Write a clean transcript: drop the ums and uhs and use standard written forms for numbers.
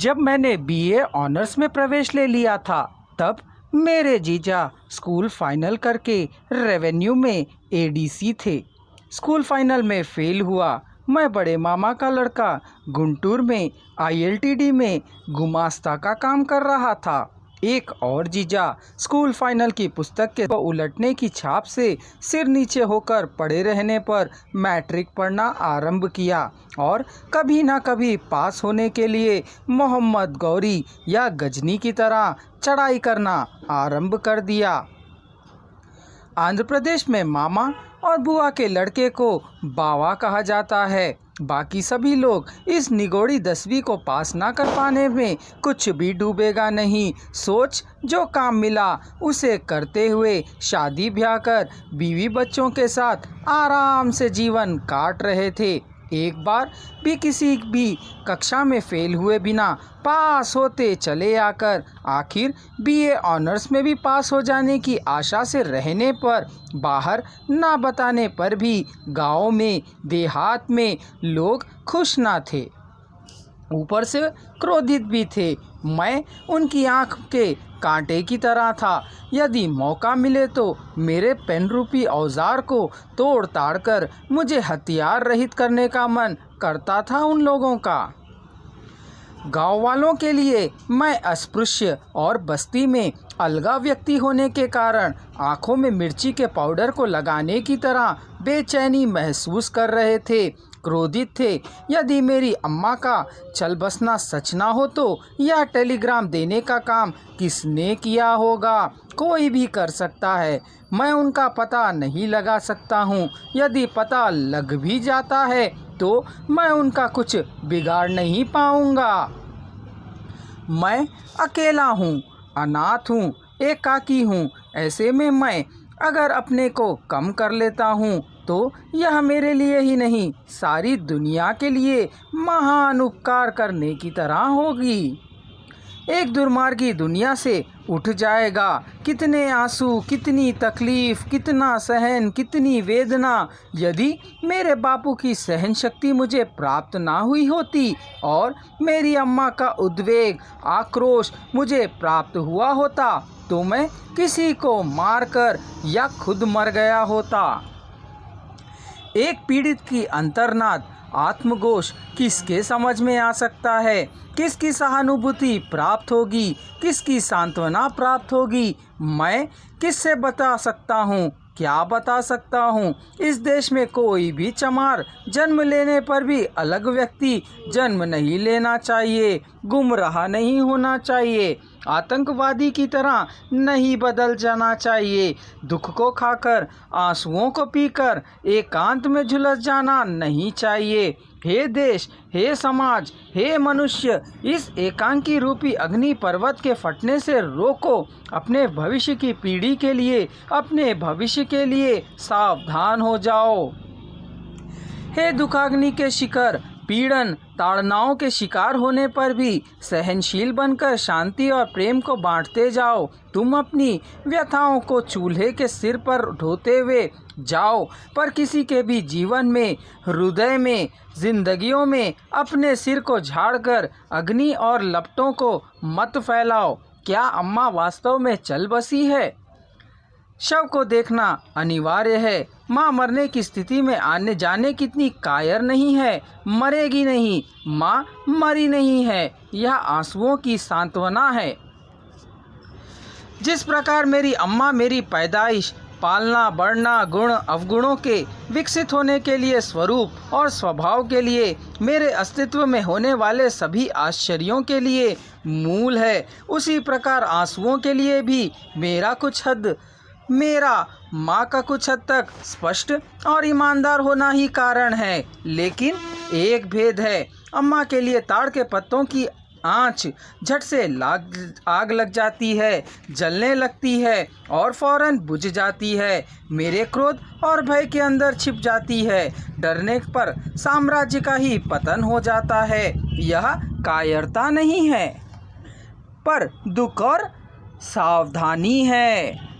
जब मैंने BA honours में प्रवेश ले लिया था तब मेरे जीजा स्कूल फाइनल करके रेवेन्यू में एडीसी थे। स्कूल फाइनल में फेल हुआ। मैं बड़े मामा का लड़का गुंटूर में आईएलटीडी में गुमास्ता का काम कर रहा था। एक और जीजा स्कूल फाइनल की पुस्तक के उलटने की छाप से सिर नीचे होकर पड़े रहने पर मैट्रिक पढ़ना आरंभ किया और कभी ना कभी पास होने के लिए मोहम्मद गौरी या गजनी की तरह चढ़ाई करना आरंभ कर दिया। आंध्र प्रदेश में मामा और बुआ के लड़के को बावा कहा जाता है। बाकी सभी लोग इस निगोड़ी 10वीं को पास ना कर पाने में कुछ भी डूबेगा नहीं सोच जो काम मिला उसे करते हुए शादी ब्याह कर बीवी बच्चों के साथ आराम से जीवन काट रहे थे। एक बार भी किसी भी कक्षा में फेल हुए बिना पास होते चले आकर आखिर बीए ऑनर्स में भी पास हो जाने की आशा से रहने पर बाहर ना बताने पर भी गांव में देहात में लोग खुश ना थे, ऊपर से क्रोधित भी थे। मैं उनकी आंख के कांटे की तरह था। यदि मौका मिले तो मेरे पेन रूपी औजार को तोड़ ताड़ कर मुझे हथियार रहित करने का मन करता था उन लोगों का। गांव वालों के लिए मैं अस्पृश्य और बस्ती में अलगा व्यक्ति होने के कारण आंखों में मिर्ची के पाउडर को लगाने की तरह बेचैनी महसूस कर रहे थे, क्रोधित थे। यदि मेरी अम्मा का चल बसना सच ना हो तो यह टेलीग्राम देने का काम किसने किया होगा? कोई भी कर सकता है। मैं उनका पता नहीं लगा सकता हूँ। यदि पता लग भी जाता है तो मैं उनका कुछ बिगाड़ नहीं पाऊँगा। मैं अकेला हूँ, अनाथ हूँ, एकाकी हूँ। ऐसे में मैं अगर अपने को कम कर लेता हूँ तो यह मेरे लिए ही नहीं सारी दुनिया के लिए महान उपकार करने की तरह होगी। एक दुर्मार्गी दुनिया से उठ जाएगा। कितने आंसू, कितनी तकलीफ, कितना सहन, कितनी वेदना। यदि मेरे बापू की सहन शक्ति मुझे प्राप्त ना हुई होती और मेरी अम्मा का उद्वेग, आक्रोश मुझे प्राप्त हुआ होता तो मैं किसी को मारकर या खुद मर गया होता। एक पीड़ित की अंतर्नाद आत्मघोष किसके समझ में आ सकता है? किसकी सहानुभूति प्राप्त होगी? किसकी सांत्वना प्राप्त होगी? मैं किससे बता सकता हूँ? क्या बता सकता हूँ? इस देश में कोई भी चमार जन्म लेने पर भी अलग व्यक्ति जन्म नहीं लेना चाहिए, गुमराह नहीं होना चाहिए, आतंकवादी की तरह नहीं बदल जाना चाहिए, दुख को खाकर आंसुओं को पीकर एकांत में झुलस जाना नहीं चाहिए। हे देश, हे समाज, हे मनुष्य, इस एकांकी रूपी अग्नि पर्वत के फटने से रोको। अपने भविष्य की पीढ़ी के लिए, अपने भविष्य के लिए सावधान हो जाओ। हे दुखाग्नि के शिखर, पीड़न ताड़नाओं के शिकार होने पर भी सहनशील बनकर शांति और प्रेम को बांटते जाओ। तुम अपनी व्यथाओं को चूल्हे के सिर पर ढोते हुए जाओ, पर किसी के भी जीवन में, हृदय में, जिंदगियों में अपने सिर को झाड़कर अग्नि और लपटों को मत फैलाओ। क्या अम्मा वास्तव में चल बसी है? शव को देखना अनिवार्य है। माँ मरने की स्थिति में आने जाने कितनी कायर नहीं है। मरेगी नहीं, माँ मरी नहीं है। यह आंसुओं की सांत्वना है। जिस प्रकार मेरी अम्मा मेरी पैदाइश, पालना, बढ़ना, गुण अवगुणों के विकसित होने के लिए स्वरूप और स्वभाव के लिए, मेरे अस्तित्व में होने वाले सभी आश्चर्यों के लिए मूल है, उसी प्रकार आंसुओं के लिए भी मेरा माँ का कुछ हद तक स्पष्ट और ईमानदार होना ही कारण है। लेकिन एक भेद है, अम्मा के लिए ताड़ के पत्तों की आँच झट से आग लग जाती है, जलने लगती है और फौरन बुझ जाती है। मेरे क्रोध और भय के अंदर छिप जाती है। डरने पर साम्राज्य का ही पतन हो जाता है। यह कायरता नहीं है, पर दुख और सावधानी है।